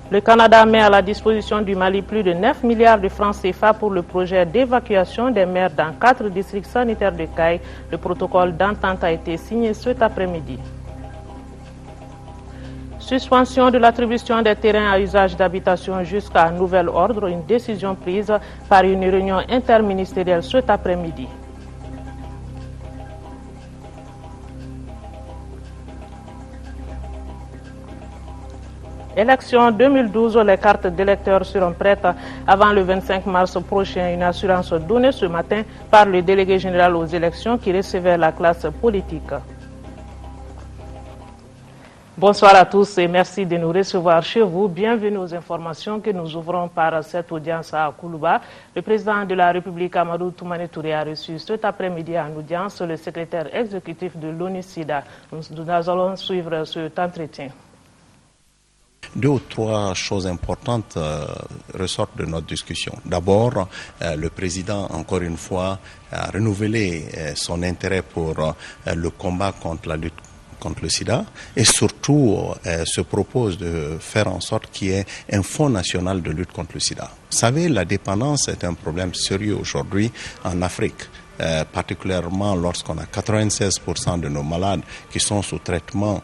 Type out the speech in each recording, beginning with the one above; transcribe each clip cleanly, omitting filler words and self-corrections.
Le Canada met à la disposition du Mali plus de 9 milliards de francs CFA pour le projet d'évacuation des maires dans 4 districts sanitaires de Caille. Le protocole d'entente a été signé cet après-midi. Suspension de l'attribution des terrains à usage d'habitation jusqu'à nouvel ordre, une décision prise par une réunion interministérielle cet après-midi. Élection 2012, les cartes d'électeurs seront prêtes avant le 25 mars prochain. Une assurance donnée ce matin par le délégué général aux élections qui recevait la classe politique. Bonsoir à tous et merci de nous recevoir chez vous. Bienvenue aux informations que nous ouvrons par cette audience à Koulouba. Le président de la République, Amadou Toumani Touré, a reçu cet après-midi en audience le secrétaire exécutif de l'ONU-SIDA. Nous allons suivre cet entretien. 2 ou 3 choses importantes ressortent de notre discussion. D'abord, le président, encore une fois, a renouvelé son intérêt pour le combat contre la lutte contre le sida et surtout se propose de faire en sorte qu'il y ait un fonds national de lutte contre le sida. Vous savez, la dépendance est un problème sérieux aujourd'hui en Afrique. Particulièrement lorsqu'on a 96% de nos malades qui sont sous traitement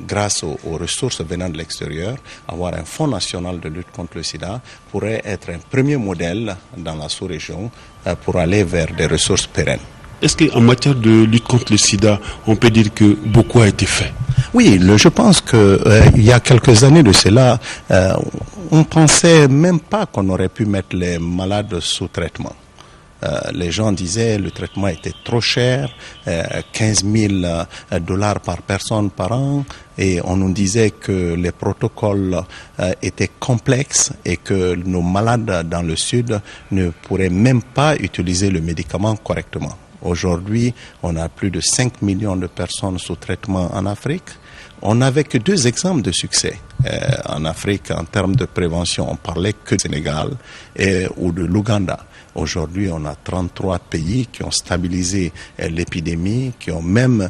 grâce aux ressources venant de l'extérieur, avoir un fonds national de lutte contre le sida pourrait être un premier modèle dans la sous-région pour aller vers des ressources pérennes. Est-ce qu'en matière de lutte contre le sida, on peut dire que beaucoup a été fait? Oui, je pense qu'il y a quelques années de cela, on pensait même pas qu'on aurait pu mettre les malades sous traitement. Les gens disaient le traitement était trop cher, 15 000 $ par personne par an, et on nous disait que les protocoles étaient complexes et que nos malades dans le sud ne pourraient même pas utiliser le médicament correctement. Aujourd'hui, on a plus de 5 millions de personnes sous traitement en Afrique. On n'avait que 2 exemples de succès en Afrique en termes de prévention. On parlait que du Sénégal ou de l'Ouganda. Aujourd'hui, on a 33 pays qui ont stabilisé l'épidémie, qui ont même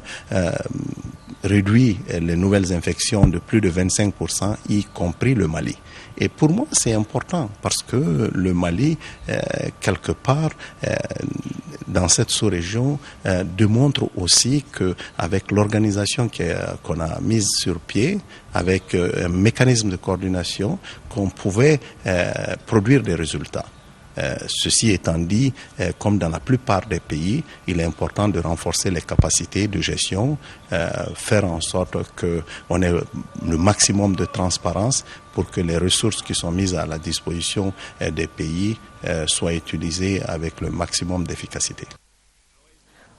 réduit les nouvelles infections de plus de 25%, y compris le Mali. Et pour moi, c'est important parce que le Mali, quelque part, dans cette sous-région, démontre aussi qu'avec l'organisation qu'on a mise sur pied, avec un mécanisme de coordination, qu'on pouvait produire des résultats. Ceci étant dit, comme dans la plupart des pays, il est important de renforcer les capacités de gestion, faire en sorte qu'on ait le maximum de transparence pour que les ressources qui sont mises à la disposition des pays soient utilisées avec le maximum d'efficacité.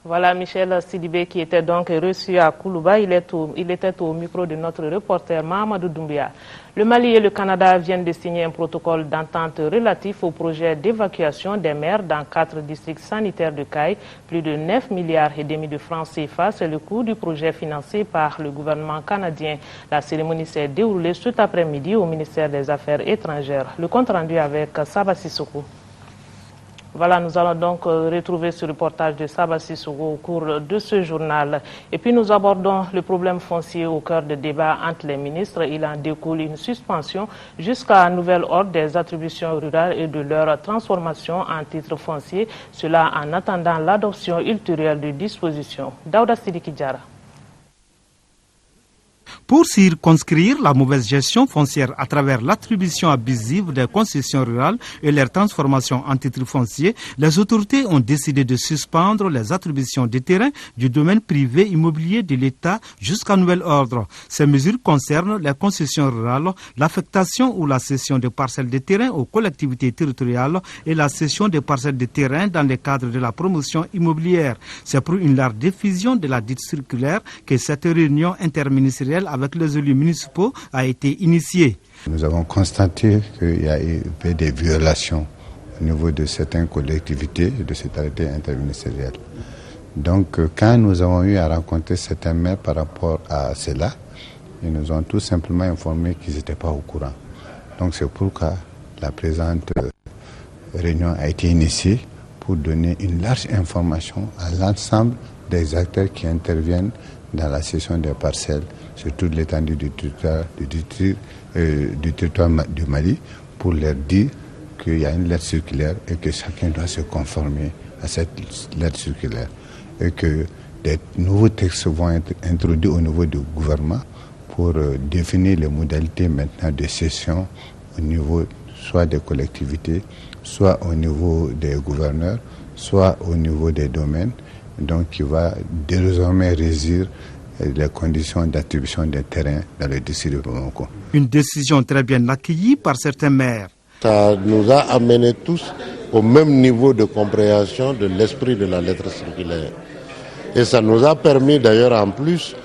Voilà Michel Sidibé qui était donc reçu à Koulouba. Il était au micro de notre reporter Mahamadou Doumbia. Le Mali et le Canada viennent de signer un protocole d'entente relatif au projet d'évacuation des maires dans 4 districts sanitaires de Caille. Plus de 9 milliards et demi de francs CFA, c'est le coût du projet financé par le gouvernement canadien. La cérémonie s'est déroulée cet après-midi au ministère des Affaires étrangères. Le compte rendu avec Saba Sissoko. Voilà, nous allons donc retrouver ce reportage de Saba Sissoko au cours de ce journal. Et puis nous abordons le problème foncier au cœur des débats entre les ministres. Il en découle une suspension jusqu'à nouvel ordre des attributions rurales et de leur transformation en titre foncier. Cela en attendant l'adoption ultérieure de dispositions. Daouda Sidiki Diara. Pour circonscrire la mauvaise gestion foncière à travers l'attribution abusive des concessions rurales et leur transformation en titres fonciers, les autorités ont décidé de suspendre les attributions des terrains du domaine privé immobilier de l'État jusqu'à nouvel ordre. Ces mesures concernent les concessions rurales, l'affectation ou la cession de parcelles de terrain aux collectivités territoriales et la cession des parcelles de terrain dans le cadre de la promotion immobilière. C'est pour une large diffusion de la dite circulaire que cette réunion interministérielle avec les élus municipaux a été initiée. Nous avons constaté qu'il y a eu des violations au niveau de certaines collectivités de cet arrêté interministériel. Donc, quand nous avons eu à rencontrer certains maires par rapport à cela, ils nous ont tout simplement informé qu'ils n'étaient pas au courant. Donc, c'est pourquoi la présente réunion a été initiée pour donner une large information à l'ensemble des acteurs qui interviennent dans la cession des parcelles sur toute l'étendue du territoire du Mali pour leur dire qu'il y a une lettre circulaire et que chacun doit se conformer à cette lettre circulaire et que des nouveaux textes vont être introduits au niveau du gouvernement pour définir les modalités maintenant de cession au niveau soit des collectivités, soit au niveau des gouverneurs, soit au niveau des domaines, donc qui va désormais régir les conditions d'attribution des terrains dans le district de Bamako. Une décision très bien accueillie par certains maires. Ça nous a amenés tous au même niveau de compréhension de l'esprit de la lettre circulaire. Et ça nous a permis d'ailleurs en plus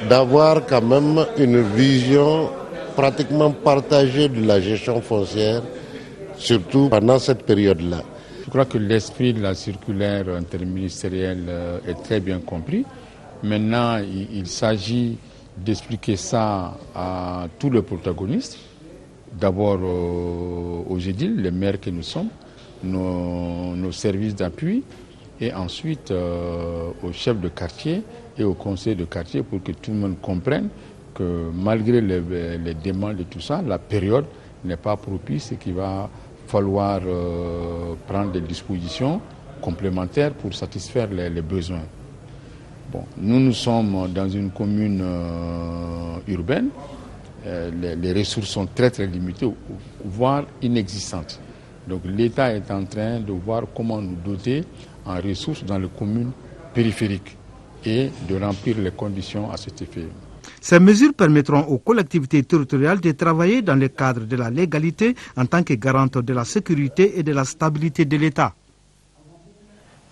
d'avoir quand même une vision pratiquement partagée de la gestion foncière, surtout pendant cette période-là. Je crois que l'esprit de la circulaire interministérielle est très bien compris. Maintenant, il s'agit d'expliquer ça à tous les protagonistes. D'abord aux édiles, les maires que nous sommes, nos services d'appui, et ensuite aux chefs de quartier et au conseil de quartier pour que tout le monde comprenne que malgré les demandes et tout ça, la période n'est pas propice et qu'il va falloir prendre des dispositions complémentaires pour satisfaire les besoins. Bon, nous sommes dans une commune urbaine. Les ressources sont très très limitées, voire inexistantes. Donc l'État est en train de voir comment nous doter en ressources dans les communes périphériques et de remplir les conditions à cet effet. Ces mesures permettront aux collectivités territoriales de travailler dans le cadre de la légalité en tant que garante de la sécurité et de la stabilité de l'État.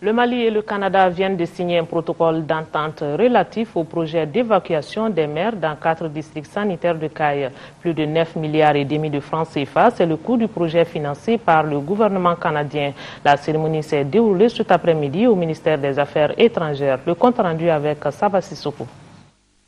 Le Mali et le Canada viennent de signer un protocole d'entente relatif au projet d'évacuation des maires dans 4 districts sanitaires de Kayes. Plus de 9,5 milliards de francs CFA, c'est le coût du projet financé par le gouvernement canadien. La cérémonie s'est déroulée cet après-midi au ministère des Affaires étrangères. Le compte rendu avec Saba Sissoko.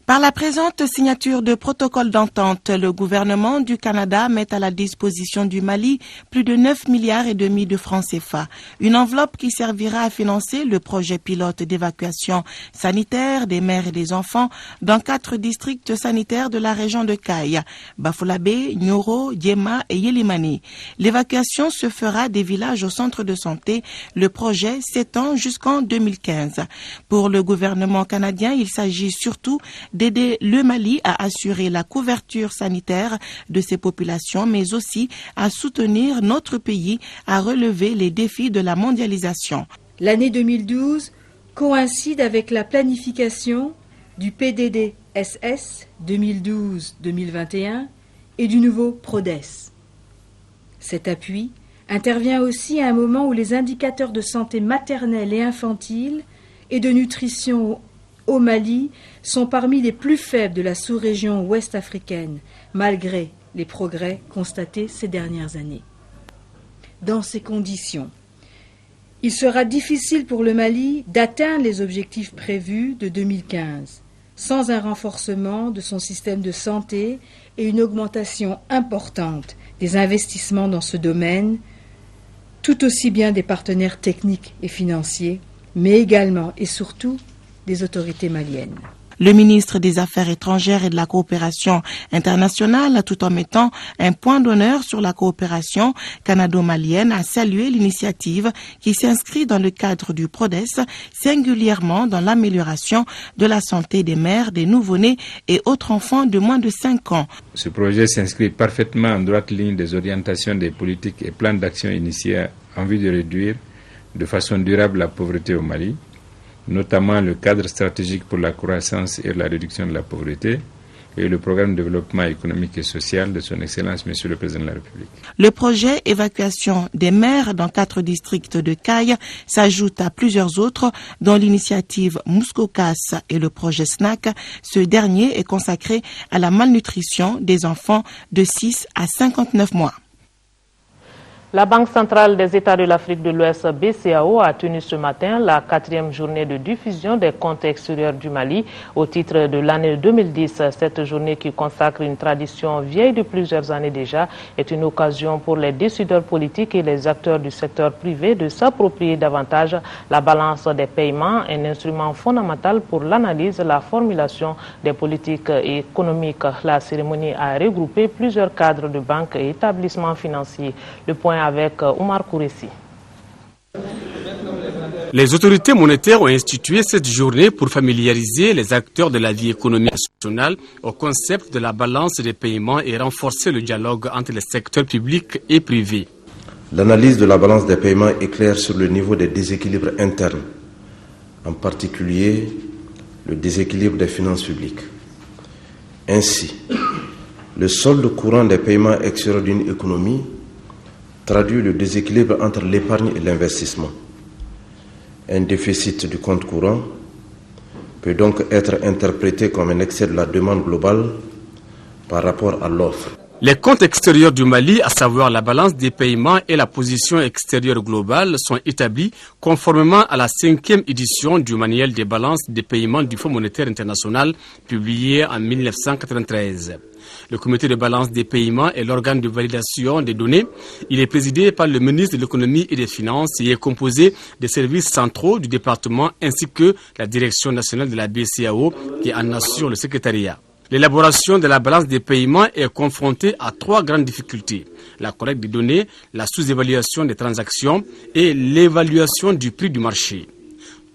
Par la présente signature de protocole d'entente, le gouvernement du Canada met à la disposition du Mali plus de 9,5 milliards de francs CFA. Une enveloppe qui servira à financer le projet pilote d'évacuation sanitaire des mères et des enfants dans 4 districts sanitaires de la région de Kayes, Bafulabe, Nyoro, Diema et Yelimani. L'évacuation se fera des villages au centre de santé. Le projet s'étend jusqu'en 2015. Pour le gouvernement canadien, il s'agit surtout d'aider le Mali à assurer la couverture sanitaire de ses populations, mais aussi à soutenir notre pays à relever les défis de la mondialisation. L'année 2012 coïncide avec la planification du PDDSS 2012-2021 et du nouveau PRODES. Cet appui intervient aussi à un moment où les indicateurs de santé maternelle et infantile et de nutrition au Mali sont parmi les plus faibles de la sous-région ouest africaine, malgré les progrès constatés ces dernières années. Dans ces conditions, il sera difficile pour le Mali d'atteindre les objectifs prévus de 2015, sans un renforcement de son système de santé et une augmentation importante des investissements dans ce domaine, tout aussi bien des partenaires techniques et financiers, mais également et surtout des autorités maliennes. Le ministre des Affaires étrangères et de la coopération internationale, tout en mettant un point d'honneur sur la coopération canado-malienne, a salué l'initiative qui s'inscrit dans le cadre du PRODES, singulièrement dans l'amélioration de la santé des mères, des nouveau-nés et autres enfants de moins de 5 ans. Ce projet s'inscrit parfaitement en droite ligne des orientations des politiques et plans d'action initiés en vue de réduire de façon durable la pauvreté au Mali, notamment le cadre stratégique pour la croissance et la réduction de la pauvreté et le programme de développement économique et social de son Excellence, Monsieur le Président de la République. Le projet évacuation des mères dans 4 districts de Kayes s'ajoute à plusieurs autres, dont l'initiative Muskokas et le projet SNAC. Ce dernier est consacré à la malnutrition des enfants de 6 à 59 mois. La Banque centrale des États de l'Afrique de l'Ouest, BCAO, a tenu ce matin la 4e journée de diffusion des comptes extérieurs du Mali au titre de l'année 2010. Cette journée, qui consacre une tradition vieille de plusieurs années déjà, est une occasion pour les décideurs politiques et les acteurs du secteur privé de s'approprier davantage la balance des paiements, un instrument fondamental pour l'analyse et la formulation des politiques économiques. La cérémonie a regroupé plusieurs cadres de banques et établissements financiers. Le point avec Oumar Kouressi. Les autorités monétaires ont institué cette journée pour familiariser les acteurs de la vie économique nationale au concept de la balance des paiements et renforcer le dialogue entre les secteurs publics et privés. L'analyse de la balance des paiements éclaire sur le niveau des déséquilibres internes, en particulier le déséquilibre des finances publiques. Ainsi, le solde courant des paiements extérieurs d'une économie traduit le déséquilibre entre l'épargne et l'investissement. Un déficit du compte courant peut donc être interprété comme un excès de la demande globale par rapport à l'offre. Les comptes extérieurs du Mali, à savoir la balance des paiements et la position extérieure globale, sont établis conformément à la 5e édition du manuel des balances des paiements du Fonds monétaire international, publié en 1993. Le comité de balance des paiements est l'organe de validation des données. Il est présidé par le ministre de l'économie et des finances et est composé des services centraux du département ainsi que la direction nationale de la BCAO qui en assure le secrétariat. L'élaboration de la balance des paiements est confrontée à 3 grandes difficultés: la collecte des données, la sous-évaluation des transactions et l'évaluation du prix du marché.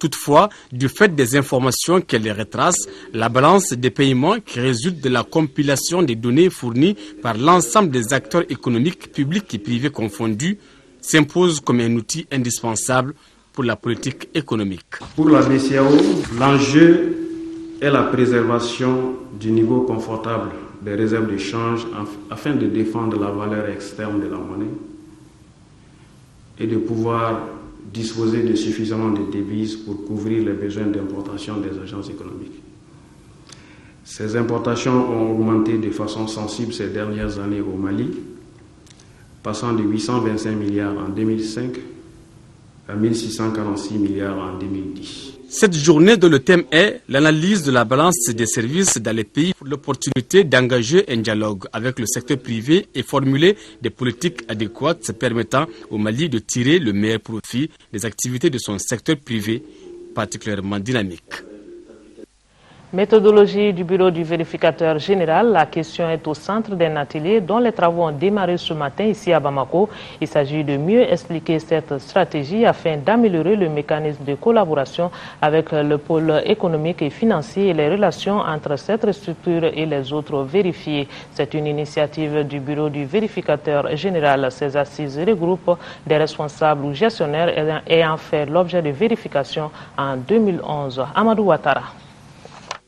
Toutefois, du fait des informations qu'elle retrace, la balance des paiements qui résulte de la compilation des données fournies par l'ensemble des acteurs économiques, publics et privés confondus, s'impose comme un outil indispensable pour la politique économique. Pour la BCAO, l'enjeu est la préservation du niveau confortable des réserves de change afin de défendre la valeur externe de la monnaie et de pouvoir disposer de suffisamment de devises pour couvrir les besoins d'importation des agences économiques. Ces importations ont augmenté de façon sensible ces dernières années au Mali, passant de 825 milliards en 2005 à 1646 milliards en 2010. Cette journée dont le thème est l'analyse de la balance des services dans les pays pour l'opportunité d'engager un dialogue avec le secteur privé et formuler des politiques adéquates permettant au Mali de tirer le meilleur profit des activités de son secteur privé particulièrement dynamique. Méthodologie du bureau du vérificateur général. La question est au centre d'un atelier dont les travaux ont démarré ce matin ici à Bamako. Il s'agit de mieux expliquer cette stratégie afin d'améliorer le mécanisme de collaboration avec le pôle économique et financier et les relations entre cette structure et les autres vérifiés. C'est une initiative du bureau du vérificateur général. Ces assises regroupent des responsables ou gestionnaires ayant fait l'objet de vérification en 2011. Amadou Ouattara.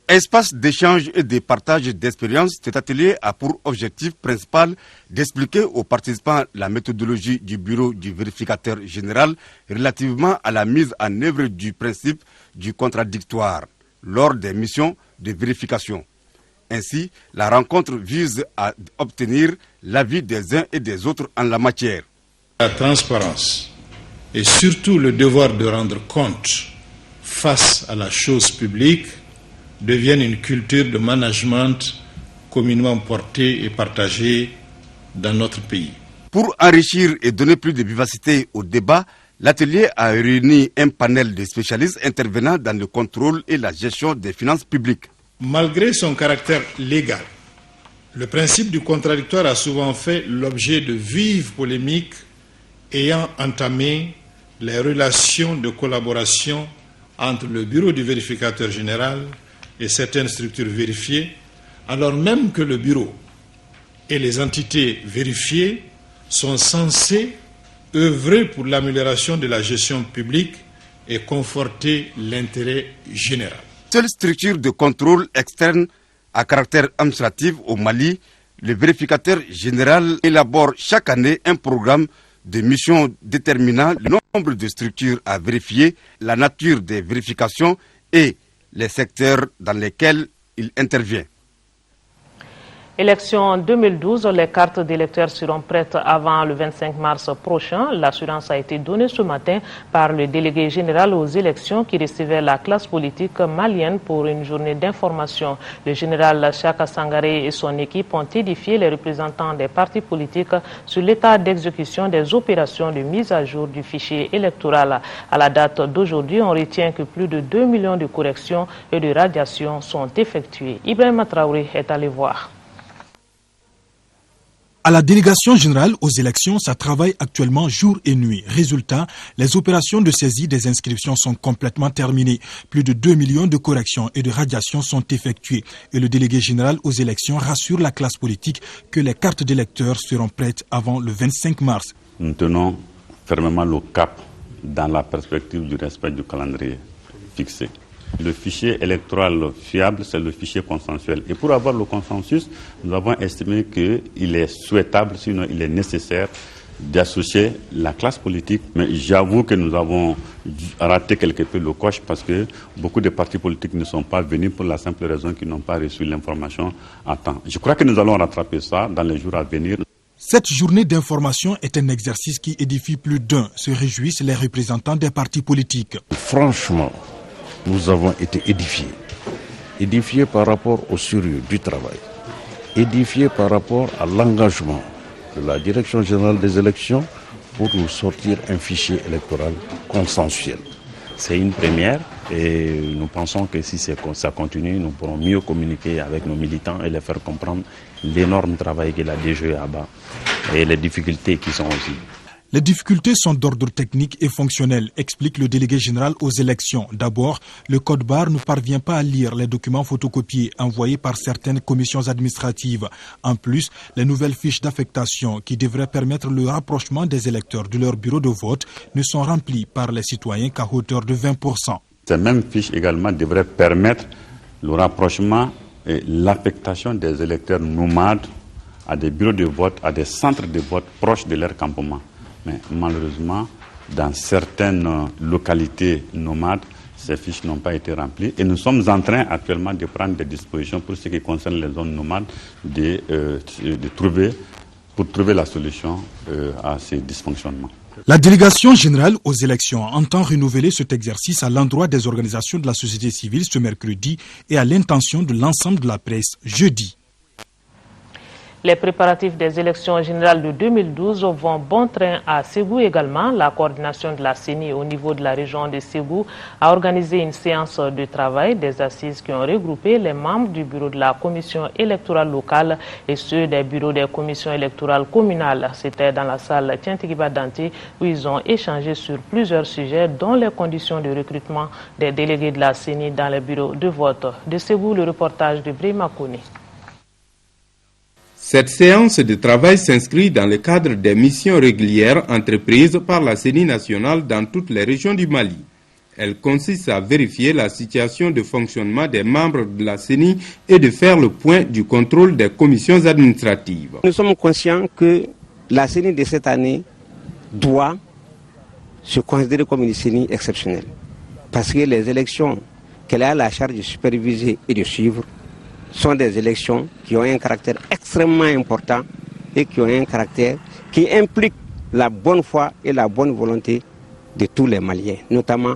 Espace d'échange et de partage d'expériences, cet atelier a pour objectif principal d'expliquer aux participants la méthodologie du bureau du vérificateur général relativement à la mise en œuvre du principe du contradictoire lors des missions de vérification. Ainsi, la rencontre vise à obtenir l'avis des uns et des autres en la matière. La transparence et surtout le devoir de rendre compte face à la chose publique deviennent une culture de management communément portée et partagée dans notre pays. Pour enrichir et donner plus de vivacité au débat, l'atelier a réuni un panel de spécialistes intervenant dans le contrôle et la gestion des finances publiques. Malgré son caractère légal, le principe du contradictoire a souvent fait l'objet de vives polémiques ayant entamé les relations de collaboration entre le bureau du vérificateur général et certaines structures vérifiées, alors même que le bureau et les entités vérifiées sont censés œuvrer pour l'amélioration de la gestion publique et conforter l'intérêt général. Seule structure de contrôle externe à caractère administratif au Mali, le vérificateur général élabore chaque année un programme de mission déterminant le nombre de structures à vérifier, la nature des vérifications et les secteurs dans lesquels il intervient. Élection 2012, les cartes d'électeurs seront prêtes avant le 25 mars prochain. L'assurance a été donnée ce matin par le délégué général aux élections qui recevait la classe politique malienne pour une journée d'information. Le général Chaka Sangaré et son équipe ont édifié les représentants des partis politiques sur l'état d'exécution des opérations de mise à jour du fichier électoral. À la date d'aujourd'hui, on retient que plus de 2 millions de corrections et de radiations sont effectuées. Ibrahima Traoré est allé voir. À la délégation générale aux élections, ça travaille actuellement jour et nuit. Résultat, les opérations de saisie des inscriptions sont complètement terminées. Plus de 2 millions de corrections et de radiations sont effectuées. Et le délégué général aux élections rassure la classe politique que les cartes d'électeurs seront prêtes avant le 25 mars. Nous tenons fermement le cap dans la perspective du respect du calendrier fixé. Le fichier électoral fiable, c'est le fichier consensuel. Et pour avoir le consensus, nous avons estimé qu'il est souhaitable, sinon il est nécessaire, d'associer la classe politique. Mais j'avoue que nous avons raté quelque peu le coche parce que beaucoup de partis politiques ne sont pas venus pour la simple raison qu'ils n'ont pas reçu l'information à temps. Je crois que nous allons rattraper ça dans les jours à venir. Cette journée d'information est un exercice qui édifie plus d'un, se réjouissent les représentants des partis politiques. Franchement, nous avons été édifiés par rapport au sérieux du travail, édifiés par rapport à l'engagement de la Direction générale des élections pour nous sortir un fichier électoral consensuel. C'est une première et nous pensons que si ça continue, nous pourrons mieux communiquer avec nos militants et les faire comprendre l'énorme travail que la DGE abat et les difficultés qui sont aussi. Les difficultés sont d'ordre technique et fonctionnel, explique le délégué général aux élections. D'abord, le code barre ne parvient pas à lire les documents photocopiés envoyés par certaines commissions administratives. En plus, les nouvelles fiches d'affectation qui devraient permettre le rapprochement des électeurs de leur bureau de vote ne sont remplies par les citoyens qu'à hauteur de 20%. Ces mêmes fiches également devraient permettre le rapprochement et l'affectation des électeurs nomades à des bureaux de vote, à des centres de vote proches de leur campement. Mais malheureusement, dans certaines localités nomades, ces fiches n'ont pas été remplies. Et nous sommes en train actuellement de prendre des dispositions pour ce qui concerne les zones nomades, pour trouver la solution à ces dysfonctionnements. La délégation générale aux élections entend renouveler cet exercice à l'endroit des organisations de la société civile ce mercredi et à l'intention de l'ensemble de la presse jeudi. Les préparatifs des élections générales de 2012 vont bon train à Ségou également. La coordination de la CENI au niveau de la région de Ségou a organisé une séance de travail des assises qui ont regroupé les membres du bureau de la commission électorale locale et ceux des bureaux des commissions électorales communales. C'était dans la salle Tientikiba Danté où ils ont échangé sur plusieurs sujets dont les conditions de recrutement des délégués de la CENI dans les bureaux de vote. De Ségou, le reportage de Brima Kone. Cette séance de travail s'inscrit dans le cadre des missions régulières entreprises par la CENI nationale dans toutes les régions du Mali. Elle consiste à vérifier la situation de fonctionnement des membres de la CENI et de faire le point du contrôle des commissions administratives. Nous sommes conscients que la CENI de cette année doit se considérer comme une CENI exceptionnelle. Parce que les élections qu'elle a la charge de superviser et de suivre sont des élections qui ont un caractère extrêmement important et qui ont un caractère qui implique la bonne foi et la bonne volonté de tous les Maliens, notamment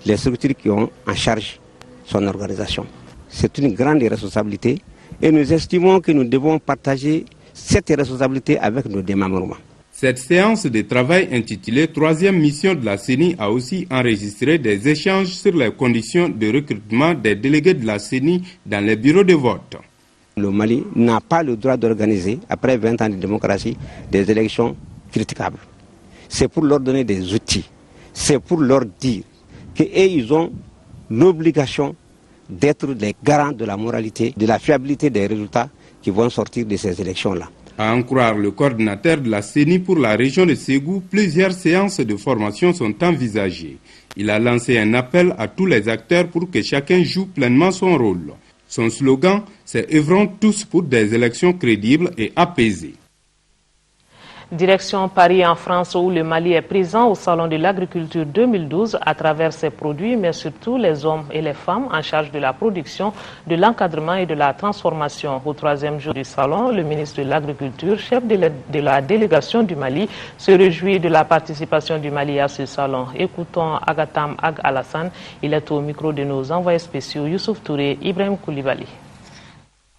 les structures qui ont en charge son organisation. C'est une grande responsabilité et nous estimons que nous devons partager cette responsabilité avec nos démembrements. Cette séance de travail intitulée « Troisième mission de la CENI » a aussi enregistré des échanges sur les conditions de recrutement des délégués de la CENI dans les bureaux de vote. Le Mali n'a pas le droit d'organiser, après 20 ans de démocratie, des élections critiquables. C'est pour leur donner des outils, c'est pour leur dire qu'ils ont l'obligation d'être les garants de la moralité, de la fiabilité des résultats qui vont sortir de ces élections-là. À en croire le coordinateur de la CENI pour la région de Ségou, plusieurs séances de formation sont envisagées. Il a lancé un appel à tous les acteurs pour que chacun joue pleinement son rôle. Son slogan, c'est « Œuvrons tous pour des élections crédibles et apaisées ». Direction Paris en France où le Mali est présent au Salon de l'Agriculture 2012 à travers ses produits, mais surtout les hommes et les femmes en charge de la production, de l'encadrement et de la transformation. Au troisième jour du Salon, le ministre de l'Agriculture, chef de la délégation du Mali, se réjouit de la participation du Mali à ce salon. Écoutons Agatam Ag Alassane, il est au micro de nos envoyés spéciaux Youssouf Touré, Ibrahim Koulibaly.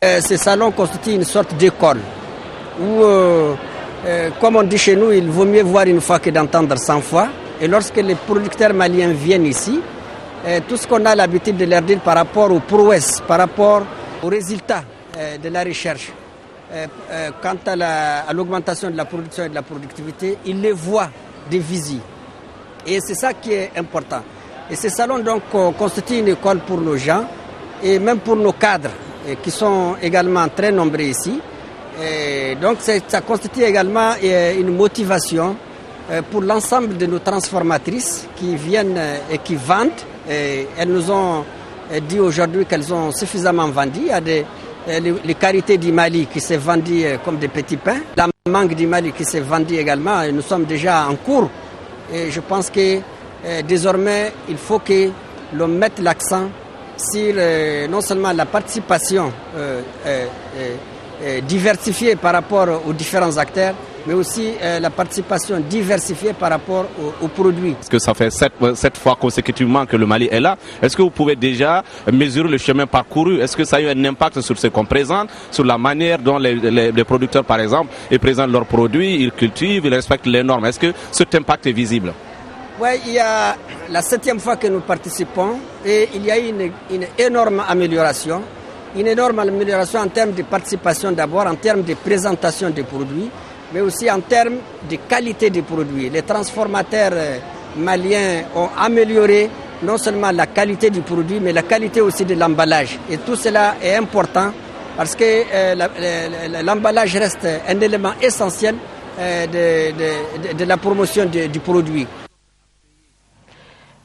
Ce salon constitue une sorte d'école où comme on dit chez nous, il vaut mieux voir une fois que d'entendre 100 fois. Et lorsque les producteurs maliens viennent ici, tout ce qu'on a l'habitude de leur dire par rapport aux prouesses, par rapport aux résultats de la recherche, quant à l'augmentation de la production et de la productivité, ils les voient de visu. Et c'est ça qui est important. Et ce salon donc constitue une école pour nos gens et même pour nos cadres qui sont également très nombreux ici. Et donc ça constitue également une motivation pour l'ensemble de nos transformatrices qui viennent et qui vendent. Et elles nous ont dit aujourd'hui qu'elles ont suffisamment vendu. Il y a les qualités du Mali qui s'est vendu comme des petits pains. La mangue du Mali qui s'est vendue également. Et nous sommes déjà en cours. Et je pense que désormais, il faut que l'on mette l'accent sur non seulement la participation diversifiée par rapport aux différents acteurs, mais aussi la participation diversifiée par rapport aux produits. Parce que ça fait 7 fois consécutivement que le Mali est là. Est-ce que vous pouvez déjà mesurer le chemin parcouru? Est-ce que ça a eu un impact sur ce qu'on présente, sur la manière dont les producteurs, par exemple, ils présentent leurs produits, ils cultivent, ils respectent les normes? Est-ce que cet impact est visible? Oui, il y a la 7e fois que nous participons et il y a une énorme amélioration. Une énorme amélioration en termes de participation d'abord, en termes de présentation des produits, mais aussi en termes de qualité des produits. Les transformateurs maliens ont amélioré non seulement la qualité du produit, mais la qualité aussi de l'emballage. Et tout cela est important parce que l'emballage reste un élément essentiel de la promotion du produit.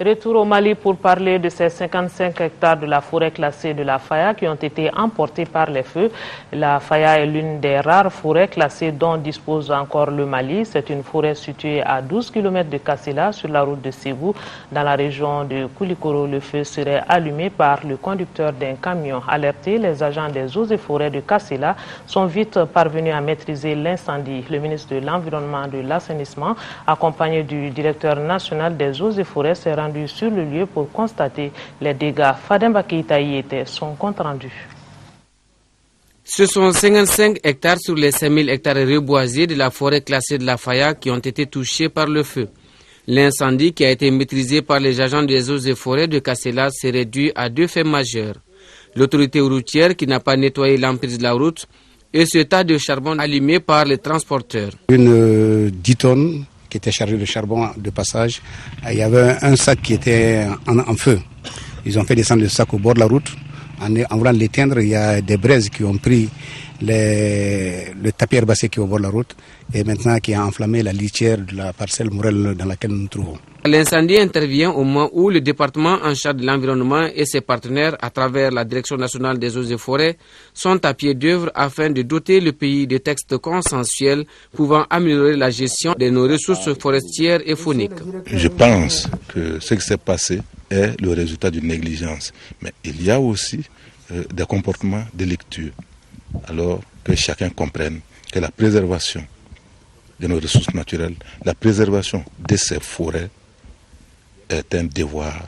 Retour au Mali pour parler de ces 55 hectares de la forêt classée de la Faya qui ont été emportés par les feux. La Faya est l'une des rares forêts classées dont dispose encore le Mali. C'est une forêt située à 12 km de Kassila sur la route de Ségou. Dans la région de Koulikoro, le feu serait allumé par le conducteur d'un camion. Alertés, les agents des eaux et forêts de Kassila sont vite parvenus à maîtriser l'incendie. Le ministre de l'Environnement et de l'Assainissement, accompagné du directeur national des eaux et forêts, s'est rendu sur le lieu pour constater les dégâts. Fademba Keita y était son compte rendu. Ce sont 55 hectares sur les 5000 hectares reboisés de la forêt classée de la Faya qui ont été touchés par le feu. L'incendie qui a été maîtrisé par les agents des eaux et forêts de Kassela s'est réduit à 2 faits majeurs. L'autorité routière qui n'a pas nettoyé l'emprise de la route et ce tas de charbon allumé par les transporteurs. Une 10 tonnes qui était chargé de charbon de passage. Il y avait un sac qui était en feu. Ils ont fait descendre le sac au bord de la route. En voulant l'éteindre, il y a des braises qui ont pris le tapis herbacé qui est au bord de la route et maintenant qui a enflammé la litière de la parcelle Morel dans laquelle nous nous trouvons. L'incendie intervient au moment où le département en charge de l'environnement et ses partenaires, à travers la Direction nationale des eaux et forêts, sont à pied d'œuvre afin de doter le pays de textes consensuels pouvant améliorer la gestion de nos ressources forestières et fauniques. Je pense que ce qui s'est passé est le résultat d'une négligence, mais il y a aussi des comportements délictueux. Alors que chacun comprenne que la préservation de nos ressources naturelles, la préservation de ces forêts est un devoir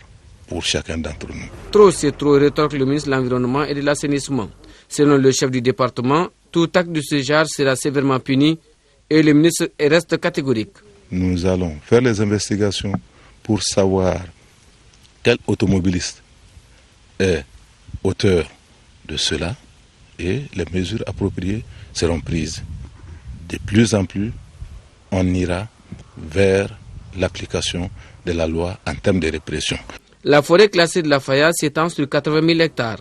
pour chacun d'entre nous. Trop c'est trop, rétorque le ministre de l'Environnement et de l'Assainissement. Selon le chef du département, tout acte de ce genre sera sévèrement puni et le ministre reste catégorique. Nous allons faire les investigations pour savoir quel automobiliste est auteur de cela et les mesures appropriées seront prises. De plus en plus, on ira vers l'application de la loi en termes de répression. La forêt classée de la Faya s'étend sur 80 000 hectares.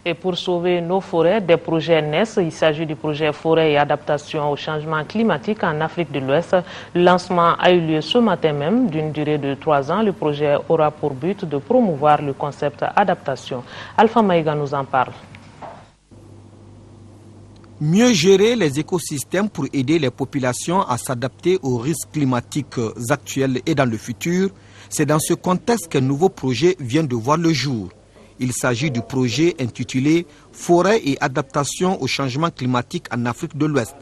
Et pour sauver nos forêts, des projets naissent. Il s'agit du projet Forêt et adaptation au changement climatique en Afrique de l'Ouest. Le lancement a eu lieu ce matin même, d'une durée de 3 ans. Le projet aura pour but de promouvoir le concept adaptation. Alpha Maïga nous en parle. Mieux gérer les écosystèmes pour aider les populations à s'adapter aux risques climatiques actuels et dans le futur, c'est dans ce contexte qu'un nouveau projet vient de voir le jour. Il s'agit du projet intitulé « Forêt et adaptation au changement climatique en Afrique de l'Ouest ».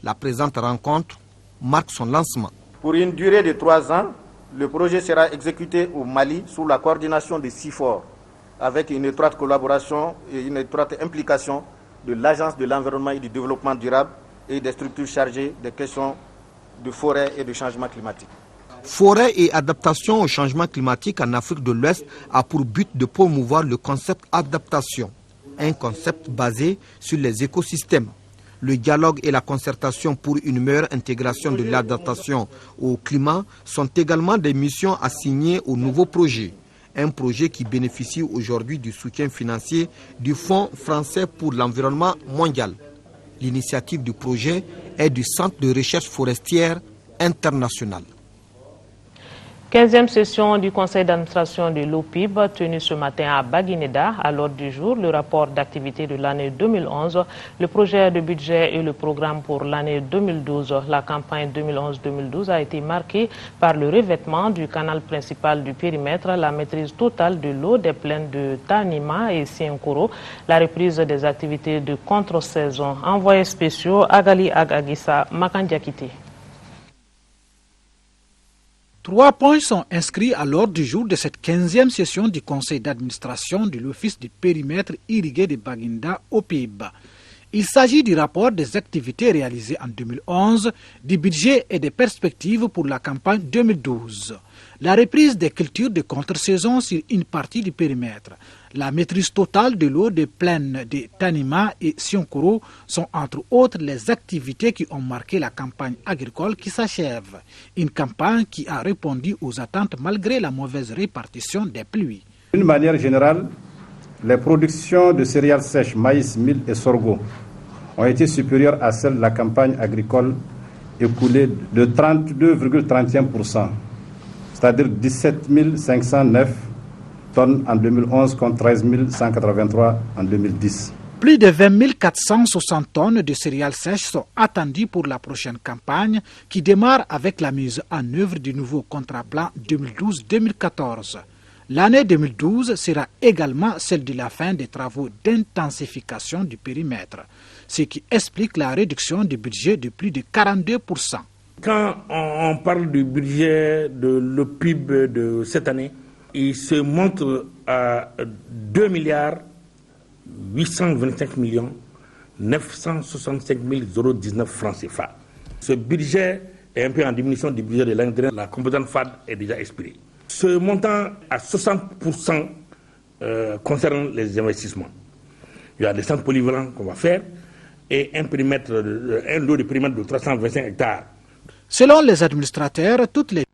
La présente rencontre marque son lancement. Pour une durée de 3 ans, le projet sera exécuté au Mali sous la coordination de CIFOR, avec une étroite collaboration et une étroite implication de l'Agence de l'environnement et du développement durable et des structures chargées des questions de forêt et de changement climatique. Forêt et adaptation au changement climatique en Afrique de l'Ouest a pour but de promouvoir le concept adaptation, un concept basé sur les écosystèmes. Le dialogue et la concertation pour une meilleure intégration de l'adaptation au climat sont également des missions assignées au nouveau projet. Un projet qui bénéficie aujourd'hui du soutien financier du Fonds français pour l'environnement mondial. L'initiative du projet est du Centre de recherche forestière international. 15e session du conseil d'administration de l'OPIB tenue ce matin à Baguineda. À l'ordre du jour, le rapport d'activité de l'année 2011, le projet de budget et le programme pour l'année 2012. La campagne 2011-2012 a été marquée par le revêtement du canal principal du périmètre, la maîtrise totale de l'eau des plaines de Tanima et Sienkoro, la reprise des activités de contre-saison. Envoyés spéciaux, Agali Agagissa, Makandiakité. 3 points sont inscrits à l'ordre du jour de cette 15e session du conseil d'administration de l'Office du périmètre irrigué de Baguineda aux Pays-Bas. Il s'agit du rapport des activités réalisées en 2011, du budget et des perspectives pour la campagne 2012. La reprise des cultures de contre-saison sur une partie du périmètre, la maîtrise totale de l'eau des plaines de Tanima et Sienkoro sont entre autres les activités qui ont marqué la campagne agricole qui s'achève. Une campagne qui a répondu aux attentes malgré la mauvaise répartition des pluies. D'une manière générale, les productions de céréales sèches, maïs, mil et sorgho ont été supérieures à celles de la campagne agricole écoulée de 32,31%, c'est-à-dire 17 509 tonnes en 2011 contre 13 183 en 2010. Plus de 20 460 tonnes de céréales sèches sont attendues pour la prochaine campagne qui démarre avec la mise en œuvre du nouveau contrat-plan 2012-2014. L'année 2012 sera également celle de la fin des travaux d'intensification du périmètre, ce qui explique la réduction du budget de plus de 42%. Quand on parle du budget de l'OPIB de cette année, il se montre à 2 825 965 019 francs CFA. Ce budget est un peu en diminution du budget de l'année dernière. La composante FAD est déjà expirée. Ce montant à 60% concerne les investissements. Il y a des centres polyvalents qu'on va faire et un lot de périmètre de 325 hectares. Selon les administrateurs, toutes les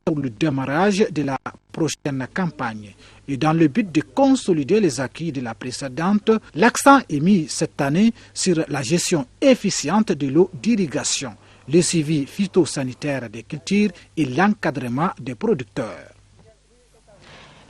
pour le démarrage de la prochaine campagne. Et dans le but de consolider les acquis de la précédente, l'accent est mis cette année sur la gestion efficiente de l'eau d'irrigation, le suivi phytosanitaire des cultures et l'encadrement des producteurs.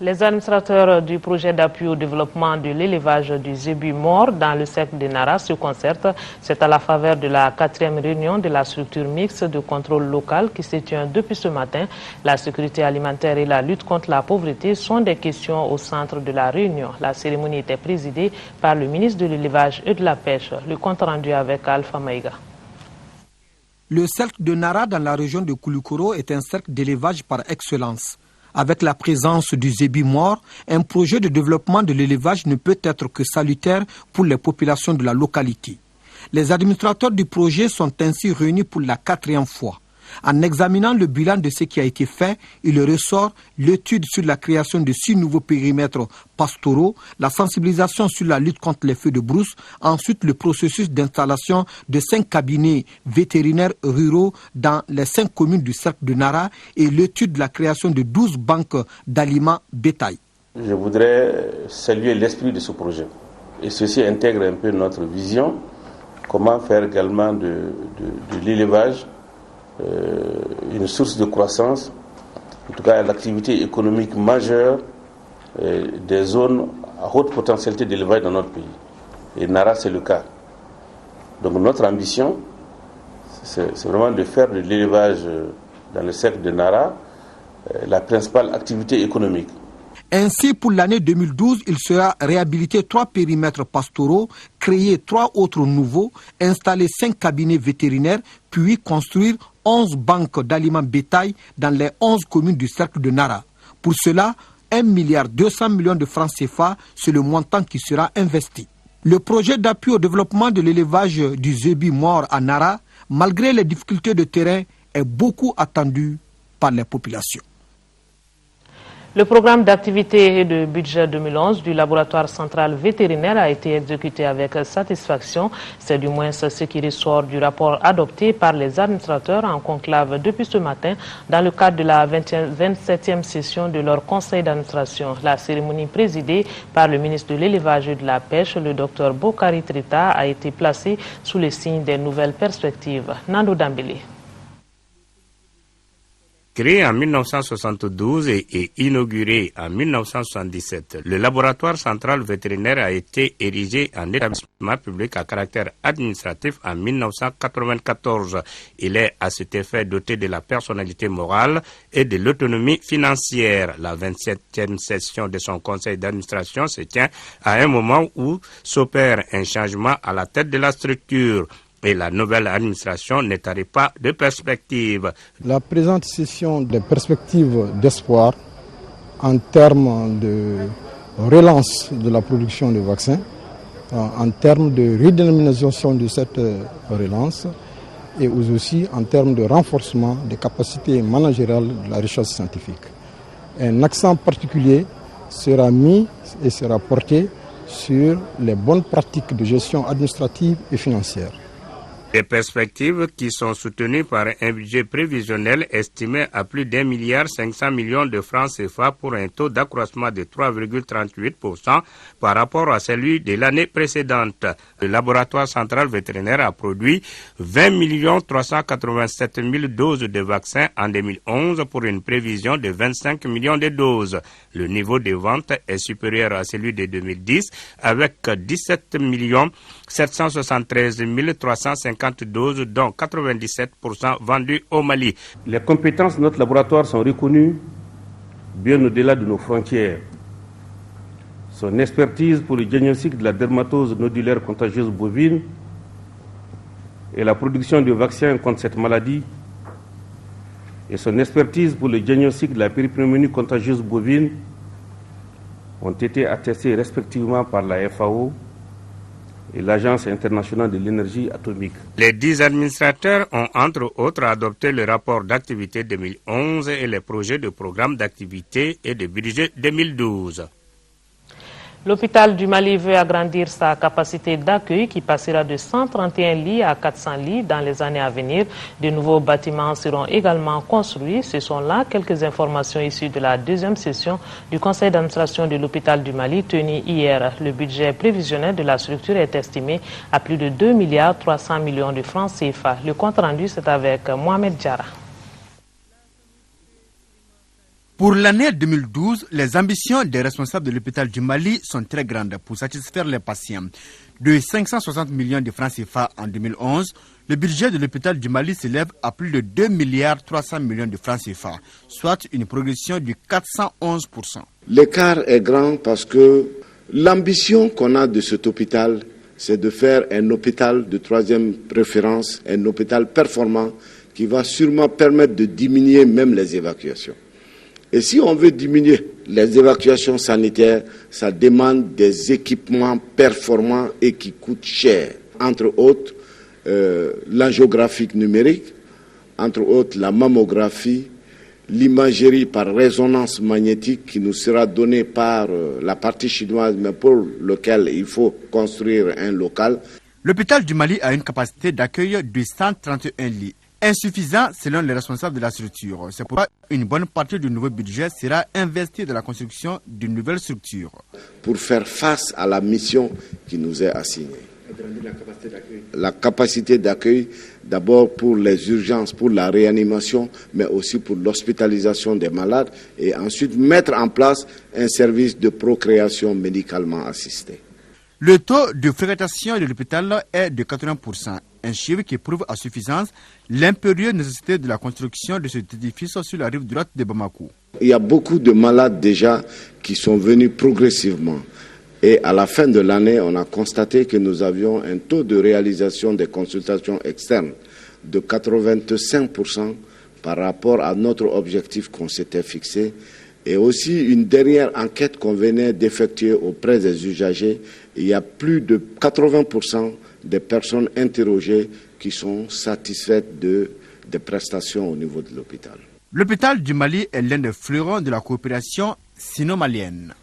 Les administrateurs du projet d'appui au développement de l'élevage du zébu mort dans le cercle de Nara se concertent. C'est à la faveur de la 4e réunion de la structure mixte de contrôle local qui se tient depuis ce matin. La sécurité alimentaire et la lutte contre la pauvreté sont des questions au centre de la réunion. La cérémonie était présidée par le ministre de l'élevage et de la pêche. Le compte rendu avec Alpha Maïga. Le cercle de Nara dans la région de Koulikoro est un cercle d'élevage par excellence. Avec la présence du zébu mort, un projet de développement de l'élevage ne peut être que salutaire pour les populations de la localité. Les administrateurs du projet sont ainsi réunis pour la 4e fois. En examinant le bilan de ce qui a été fait, il ressort l'étude sur la création de 6 nouveaux périmètres pastoraux, la sensibilisation sur la lutte contre les feux de brousse, ensuite le processus d'installation de 5 cabinets vétérinaires ruraux dans les 5 communes du cercle de Nara et l'étude de la création de 12 banques d'aliments bétail. Je voudrais saluer l'esprit de ce projet. Et ceci intègre un peu notre vision, comment faire également de l'élevage une source de croissance, en tout cas l'activité économique majeure des zones à haute potentialité d'élevage dans notre pays. Et Nara, c'est le cas. Donc notre ambition, c'est vraiment de faire de l'élevage dans le cercle de Nara la principale activité économique. Ainsi, pour l'année 2012, il sera réhabilité 3 périmètres pastoraux, créer 3 autres nouveaux, installer 5 cabinets vétérinaires, puis construire 11 banques d'aliments bétail dans les 11 communes du cercle de Nara. Pour cela, 1,2 milliard de francs CFA, c'est le montant qui sera investi. Le projet d'appui au développement de l'élevage du zébi mort à Nara, malgré les difficultés de terrain, est beaucoup attendu par les populations. Le programme d'activité et de budget 2011 du laboratoire central vétérinaire a été exécuté avec satisfaction. C'est du moins ce qui ressort du rapport adopté par les administrateurs en conclave depuis ce matin dans le cadre de la 27e session de leur conseil d'administration. La cérémonie présidée par le ministre de l'élevage et de la pêche, le Dr Bokari Trita, a été placée sous le signe des nouvelles perspectives. Nando Dambélé. Créé en 1972 et inauguré en 1977, le laboratoire central vétérinaire a été érigé en établissement public à caractère administratif en 1994. Il est à cet effet doté de la personnalité morale et de l'autonomie financière. La 27e session de son conseil d'administration se tient à un moment où s'opère un changement à la tête de la structure. Et la nouvelle administration ne tarit pas de perspectives. La présente session des perspectives d'espoir en termes de relance de la production de vaccins, en termes de redynamisation de cette relance et aussi en termes de renforcement des capacités managériales de la recherche scientifique. Un accent particulier sera mis et sera porté sur les bonnes pratiques de gestion administrative et financière. Des perspectives qui sont soutenues par un budget prévisionnel estimé à plus d'1,5 milliard de francs CFA pour un taux d'accroissement de 3,38% par rapport à celui de l'année précédente. Le laboratoire central vétérinaire a produit 20 387 000 doses de vaccins en 2011 pour une prévision de 25 millions de doses. Le niveau de vente est supérieur à celui de 2010 avec 17 773 350 doses, dont 97% vendues au Mali. Les compétences de notre laboratoire sont reconnues bien au-delà de nos frontières. Son expertise pour le diagnostic de la dermatose nodulaire contagieuse bovine et la production de vaccins contre cette maladie et son expertise pour le diagnostic de la péripneumonie contagieuse bovine ont été attestés respectivement par la FAO et l'Agence internationale de l'énergie atomique. Les 10 administrateurs ont entre autres adopté le rapport d'activité 2011 et les projets de programme d'activité et de budget 2012. L'hôpital du Mali veut agrandir sa capacité d'accueil qui passera de 131 lits à 400 lits dans les années à venir. De nouveaux bâtiments seront également construits. Ce sont là quelques informations issues de la deuxième session du conseil d'administration de l'hôpital du Mali tenue hier. Le budget prévisionnel de la structure est estimé à plus de 2,3 milliards de francs CFA. Le compte rendu, c'est avec Mohamed Diarra. Pour l'année 2012, les ambitions des responsables de l'hôpital du Mali sont très grandes pour satisfaire les patients. De 560 millions de francs CFA en 2011, le budget de l'hôpital du Mali s'élève à plus de 2,3 milliards de francs CFA, soit une progression de 411%. L'écart est grand parce que l'ambition qu'on a de cet hôpital, c'est de faire un hôpital de troisième préférence, un hôpital performant qui va sûrement permettre de diminuer même les évacuations. Et si on veut diminuer les évacuations sanitaires, ça demande des équipements performants et qui coûtent cher. Entre autres, l'angiographique numérique, entre autres la mammographie, l'imagerie par résonance magnétique qui nous sera donnée par la partie chinoise, mais pour lequel il faut construire un local. L'hôpital du Mali a une capacité d'accueil de 131 lits. Insuffisant selon les responsables de la structure. C'est pourquoi une bonne partie du nouveau budget sera investie dans la construction d'une nouvelle structure. Pour faire face à la mission qui nous est assignée. La capacité d'accueil, d'abord pour les urgences, pour la réanimation, mais aussi pour l'hospitalisation des malades et ensuite mettre en place un service de procréation médicalement assistée. Le taux de fréquentation de l'hôpital est de 80%, un chiffre qui prouve à suffisance l'impérieuse nécessité de la construction de cet édifice sur la rive droite de Bamako. Il y a beaucoup de malades déjà qui sont venus progressivement. Et à la fin de l'année, on a constaté que nous avions un taux de réalisation des consultations externes de 85% par rapport à notre objectif qu'on s'était fixé. Et aussi une dernière enquête qu'on venait d'effectuer auprès des usagers, il y a plus de 80% des personnes interrogées qui sont satisfaites des prestations au niveau de l'hôpital. L'hôpital du Mali est l'un des fleurons de la coopération sino-malienne.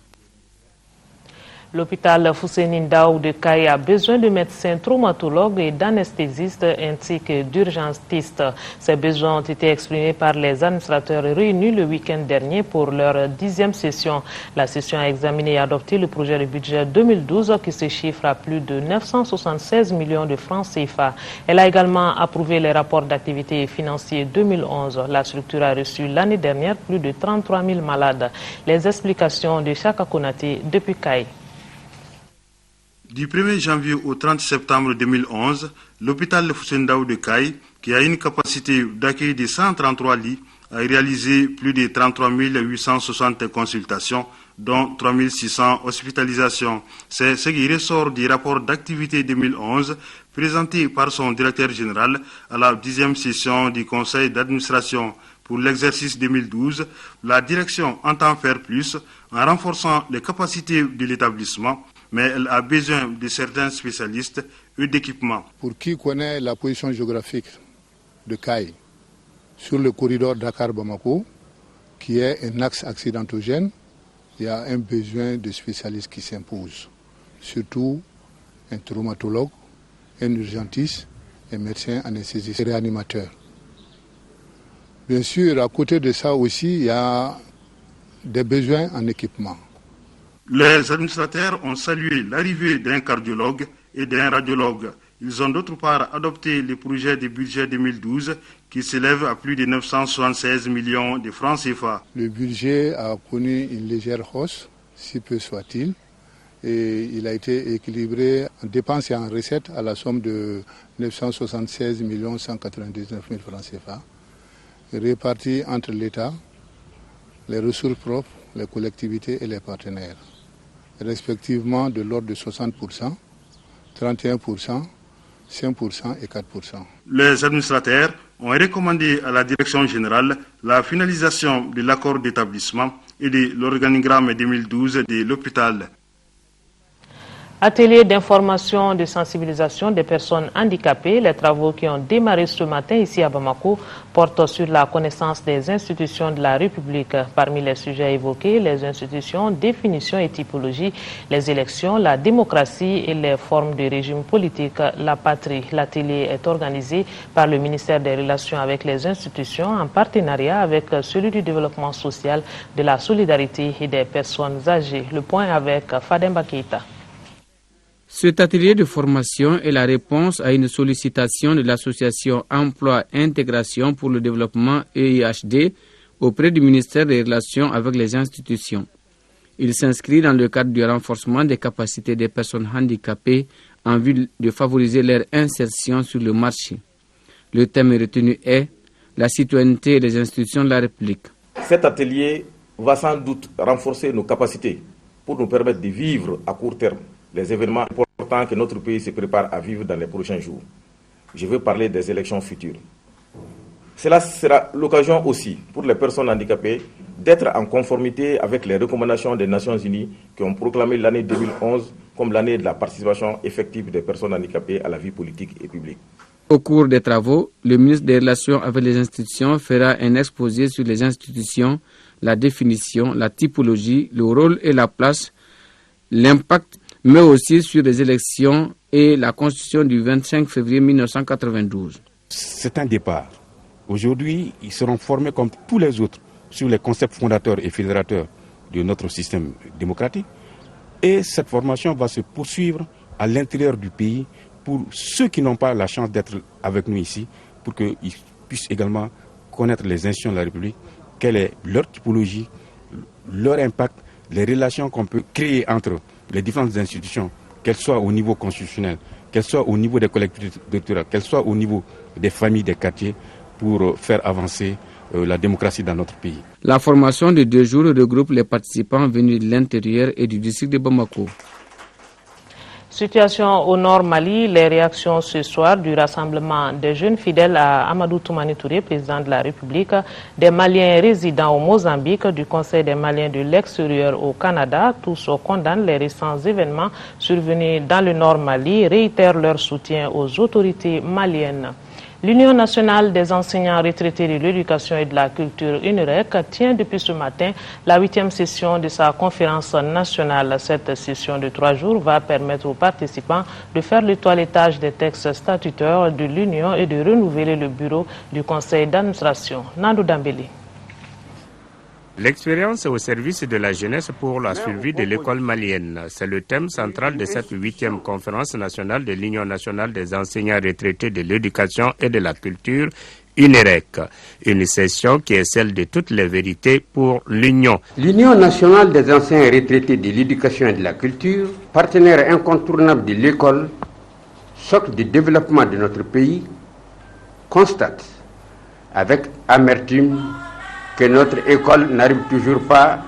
L'hôpital Fousseini Ndaw de Kaye a besoin de médecins traumatologues et d'anesthésistes ainsi que d'urgentistes. Ces besoins ont été exprimés par les administrateurs réunis le week-end dernier pour leur 10e session. La session a examiné et adopté le projet de budget 2012 qui se chiffre à plus de 976 millions de francs CFA. Elle a également approuvé les rapports d'activité financiers 2011. La structure a reçu l'année dernière plus de 33 000 malades. Les explications de Chaka Konaté depuis Kaye. Du 1er janvier au 30 septembre 2011, l'hôpital Fousseini Ndaw de Kaye, qui a une capacité d'accueil de 133 lits, a réalisé plus de 33 860 consultations, dont 3 600 hospitalisations. C'est ce qui ressort du rapport d'activité 2011 présenté par son directeur général à la 10e session du conseil d'administration. Pour l'exercice 2012, la direction entend faire plus en renforçant les capacités de l'établissement, mais elle a besoin de certains spécialistes et d'équipements. Pour qui connaît la position géographique de Kaye sur le corridor Dakar-Bamako, qui est un axe accidentogène, il y a un besoin de spécialistes qui s'impose, surtout un traumatologue, un urgentiste, un médecin anesthésiste et réanimateur. Bien sûr, à côté de ça aussi, il y a des besoins en équipement. Les administrateurs ont salué l'arrivée d'un cardiologue et d'un radiologue. Ils ont d'autre part adopté le projet de budget 2012 qui s'élève à plus de 976 millions de francs CFA. Le budget a connu une légère hausse, si peu soit-il, et il a été équilibré en dépenses et en recettes à la somme de 976 199 000 francs CFA, répartis entre l'État, les ressources propres, les collectivités et les partenaires, respectivement de l'ordre de 60%, 31%, 5% et 4%. Les administrateurs ont recommandé à la direction générale la finalisation de l'accord d'établissement et de l'organigramme 2012 de l'hôpital. Atelier d'information et de sensibilisation des personnes handicapées, les travaux qui ont démarré ce matin ici à Bamako portent sur la connaissance des institutions de la République. Parmi les sujets évoqués, les institutions, définition et typologie, les élections, la démocratie et les formes de régime politique, la patrie. L'atelier est organisé par le ministère des Relations avec les institutions en partenariat avec celui du développement social, de la solidarité et des personnes âgées. Le point avec Fademba Keita. Cet atelier de formation est la réponse à une sollicitation de l'association Emploi Intégration pour le développement EIHD auprès du ministère des Relations avec les institutions. Il s'inscrit dans le cadre du renforcement des capacités des personnes handicapées en vue de favoriser leur insertion sur le marché. Le thème retenu est la citoyenneté des institutions de la République. Cet atelier va sans doute renforcer nos capacités pour nous permettre de vivre à court terme les événements importants que notre pays se prépare à vivre dans les prochains jours. Je veux parler des élections futures. Cela sera l'occasion aussi pour les personnes handicapées d'être en conformité avec les recommandations des Nations Unies qui ont proclamé l'année 2011 comme l'année de la participation effective des personnes handicapées à la vie politique et publique. Au cours des travaux, le ministre des Relations avec les institutions fera un exposé sur les institutions, la définition, la typologie, le rôle et la place, l'impact, mais aussi sur les élections et la Constitution du 25 février 1992. C'est un départ. Aujourd'hui, ils seront formés comme tous les autres sur les concepts fondateurs et fédérateurs de notre système démocratique. Et cette formation va se poursuivre à l'intérieur du pays pour ceux qui n'ont pas la chance d'être avec nous ici, pour qu'ils puissent également connaître les institutions de la République, quelle est leur typologie, leur impact, les relations qu'on peut créer entre les différentes institutions, qu'elle soit au niveau constitutionnel, qu'elle soit au niveau des collectivités territoriales, qu'elle soit au niveau des familles, des quartiers, pour faire avancer la démocratie dans notre pays. La formation de 2 jours regroupe les participants venus de l'intérieur et du district de Bamako. Situation au nord Mali, les réactions ce soir du rassemblement des jeunes fidèles à Amadou Toumani Touré, président de la République, des Maliens résidant au Mozambique, du Conseil des Maliens de l'extérieur au Canada. Tous condamnent les récents événements survenus dans le nord Mali, réitèrent leur soutien aux autorités maliennes. L'Union nationale des enseignants retraités de l'éducation et de la culture UNEREC tient depuis ce matin la 8e session de sa conférence nationale. Cette session de 3 jours va permettre aux participants de faire le toilettage des textes statutaires de l'Union et de renouveler le bureau du conseil d'administration. Nandou Dambélé. L'expérience au service de la jeunesse pour la survie de l'école malienne. C'est le thème central de cette 8e conférence nationale de l'Union nationale des enseignants retraités de l'éducation et de la culture, UNEREC. Une session qui est celle de toutes les vérités pour l'Union. L'Union nationale des enseignants retraités de l'éducation et de la culture, partenaire incontournable de l'école, socle de développement de notre pays, constate avec amertume que notre école n'arrive toujours pas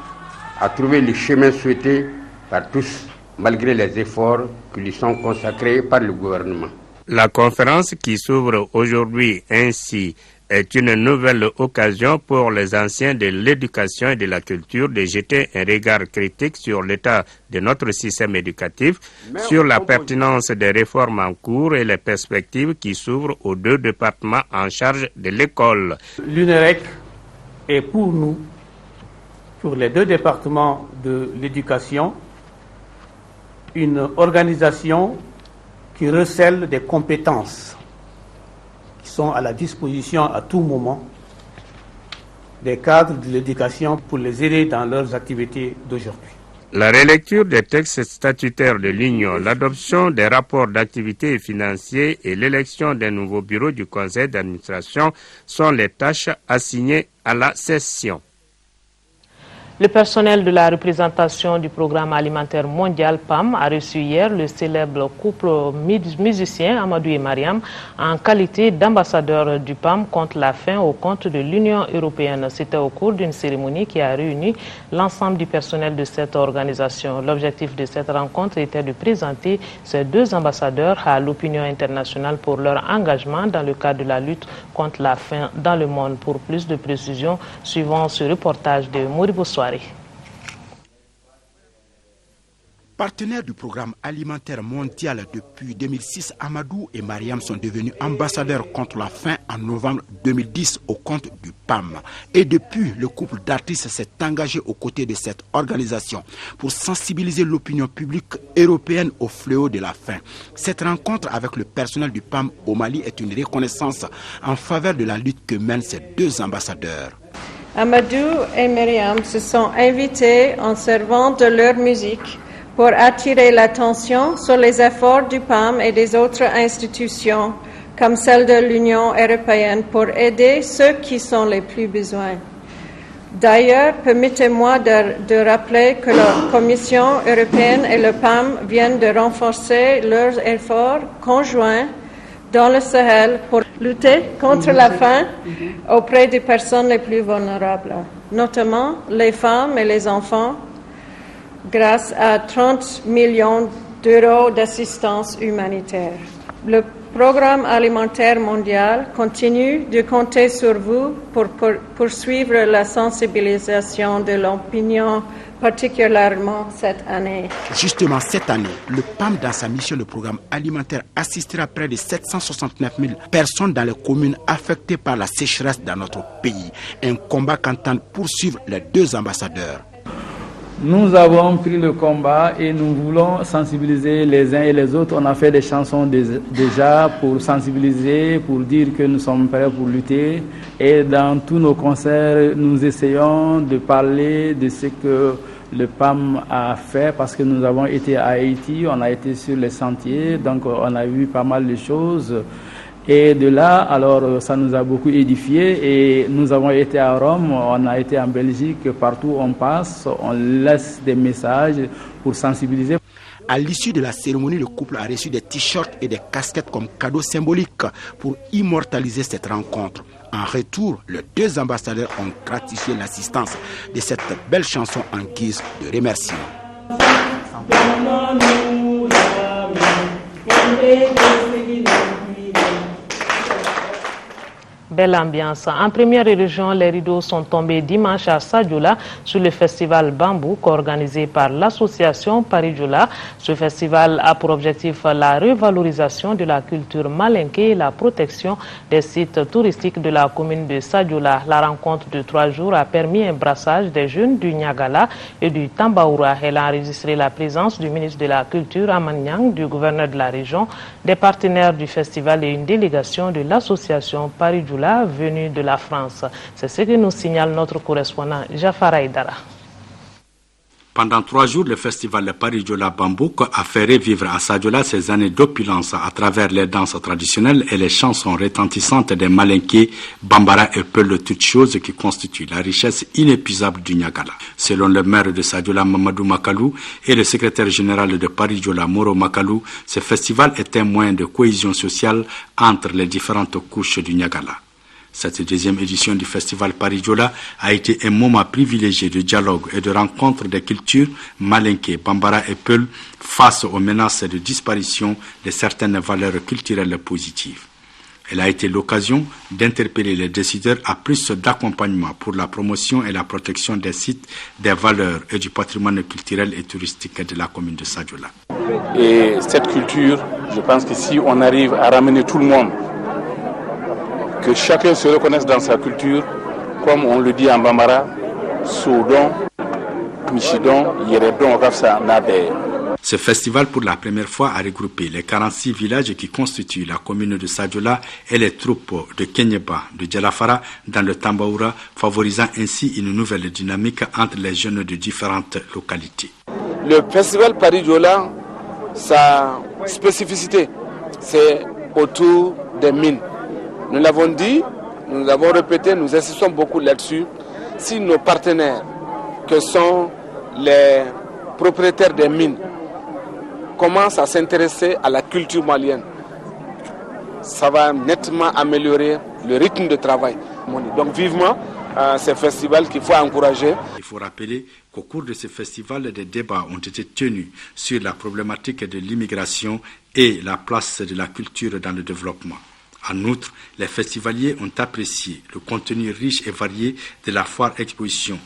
à trouver le chemin souhaité par tous, malgré les efforts qui lui sont consacrés par le gouvernement. La conférence qui s'ouvre aujourd'hui ainsi est une nouvelle occasion pour les anciens de l'éducation et de la culture de jeter un regard critique sur l'état de notre système éducatif, sur la pertinence des réformes en cours et les perspectives qui s'ouvrent aux 2 départements en charge de l'école. L'UNEREC est pour nous, pour les 2 départements de l'éducation, une organisation qui recèle des compétences qui sont à la disposition à tout moment des cadres de l'éducation pour les aider dans leurs activités d'aujourd'hui. La relecture des textes statutaires de l'Union, l'adoption des rapports d'activité et financiers et l'élection d'un nouveau bureau du conseil d'administration sont les tâches assignées à la session. Le personnel de la représentation du programme alimentaire mondial PAM a reçu hier le célèbre couple musicien Amadou et Mariam en qualité d'ambassadeur du PAM contre la faim au compte de l'Union européenne. C'était au cours d'une cérémonie qui a réuni l'ensemble du personnel de cette organisation. L'objectif de cette rencontre était de présenter ces 2 ambassadeurs à l'opinion internationale pour leur engagement dans le cadre de la lutte contre la faim dans le monde. Pour plus de précisions, suivant ce reportage de Moribo Soare. Partenaires du programme alimentaire mondial depuis 2006, Amadou et Mariam sont devenus ambassadeurs contre la faim en novembre 2010 au compte du PAM. Et depuis, le couple d'artistes s'est engagé aux côtés de cette organisation pour sensibiliser l'opinion publique européenne au fléau de la faim. Cette rencontre avec le personnel du PAM au Mali est une reconnaissance en faveur de la lutte que mènent ces 2 ambassadeurs. Amadou et Myriam se sont invités en servant de leur musique pour attirer l'attention sur les efforts du PAM et des autres institutions, comme celle de l'Union européenne, pour aider ceux qui sont les plus besoins. D'ailleurs, permettez-moi de rappeler que la Commission européenne et le PAM viennent de renforcer leurs efforts conjoints dans le Sahel pour lutter contre la faim auprès des personnes les plus vulnérables, notamment les femmes et les enfants, grâce à 30 millions d'euros d'assistance humanitaire. Le programme alimentaire mondial continue de compter sur vous pour poursuivre la sensibilisation de l'opinion, particulièrement cette année. Justement, cette année, le PAM, dans sa mission de programme alimentaire, assistera près de 769 000 personnes dans les communes affectées par la sécheresse dans notre pays. Un combat qu'entendent poursuivre les 2 ambassadeurs. Nous avons pris le combat et nous voulons sensibiliser les uns et les autres. On a fait des chansons déjà pour sensibiliser, pour dire que nous sommes prêts pour lutter. Et dans tous nos concerts, nous essayons de parler de ce que le PAM a fait parce que nous avons été à Haïti, on a été sur les sentiers, donc on a vu pas mal de choses. Et de là, alors, ça nous a beaucoup édifié et nous avons été à Rome, on a été en Belgique, partout où on passe, on laisse des messages pour sensibiliser. À l'issue de la cérémonie, le couple a reçu des t-shirts et des casquettes comme cadeau symbolique pour immortaliser cette rencontre. En retour, les deux ambassadeurs ont gratifié l'assistance de cette belle chanson en guise de remerciement. Belle ambiance. En première région, les rideaux sont tombés dimanche à Sadiola sur le festival Bambouk organisé par l'association Paris-Djoula. Ce festival a pour objectif la revalorisation de la culture malinké et la protection des sites touristiques de la commune de Sadiola. La rencontre de 3 jours a permis un brassage des jeunes du Niagala et du Tambaoura. Elle a enregistré la présence du ministre de la Culture Amanyang, du gouverneur de la région, des partenaires du festival et une délégation de l'association Paris-Djoula venue de la France. C'est ce que nous signale notre correspondant Jafar Aïdara. Pendant 3 jours, le festival Paris-Djoula Bambouk a fait revivre à Sadiola ses années d'opulence à travers les danses traditionnelles et les chansons retentissantes des Malinké, Bambara et Peul, toutes choses qui constituent la richesse inépuisable du Niagala. Selon le maire de Sadiola, Mamadou Makalou, et le secrétaire général de Paris-Djoula, Moro Makalou, ce festival est un moyen de cohésion sociale entre les différentes couches du Niagala. Cette deuxième édition du festival Paris-Djoula a été un moment privilégié de dialogue et de rencontre des cultures Malinké, Bambara et Peul face aux menaces de disparition de certaines valeurs culturelles positives. Elle a été l'occasion d'interpeller les décideurs à plus d'accompagnement pour la promotion et la protection des sites, des valeurs et du patrimoine culturel et touristique de la commune de Sadiola. Et cette culture, je pense que si on arrive à ramener tout le monde, que chacun se reconnaisse dans sa culture, comme on le dit en Bambara, Soudon, Michidon, Yeredon, Okafsa, Nabe. Ce festival, pour la première fois, a regroupé les 46 villages qui constituent la commune de Sadiola et les troupes de Kenyeba, de Djalafara, dans le Tambaoura, favorisant ainsi une nouvelle dynamique entre les jeunes de différentes localités. Le festival Paris-Djoula, sa spécificité, c'est autour des mines. Nous l'avons dit, nous l'avons répété, nous insistons beaucoup là-dessus. Si nos partenaires, que sont les propriétaires des mines, commencent à s'intéresser à la culture malienne, ça va nettement améliorer le rythme de travail. Donc vivement, ce festival qu'il faut encourager. Il faut rappeler qu'au cours de ce festival, des débats ont été tenus sur la problématique de l'immigration et la place de la culture dans le développement. En outre, les festivaliers ont apprécié le contenu riche et varié de la foire-exposition,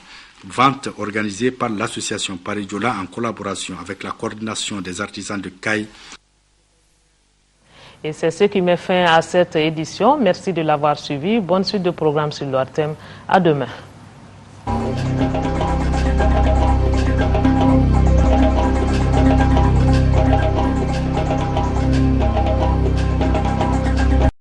vente organisée par l'association Paris-Djoula en collaboration avec la coordination des artisans de Caille. Et c'est ce qui met fin à cette édition. Merci de l'avoir suivi. Bonne suite de programme sur l'ORTM. À demain.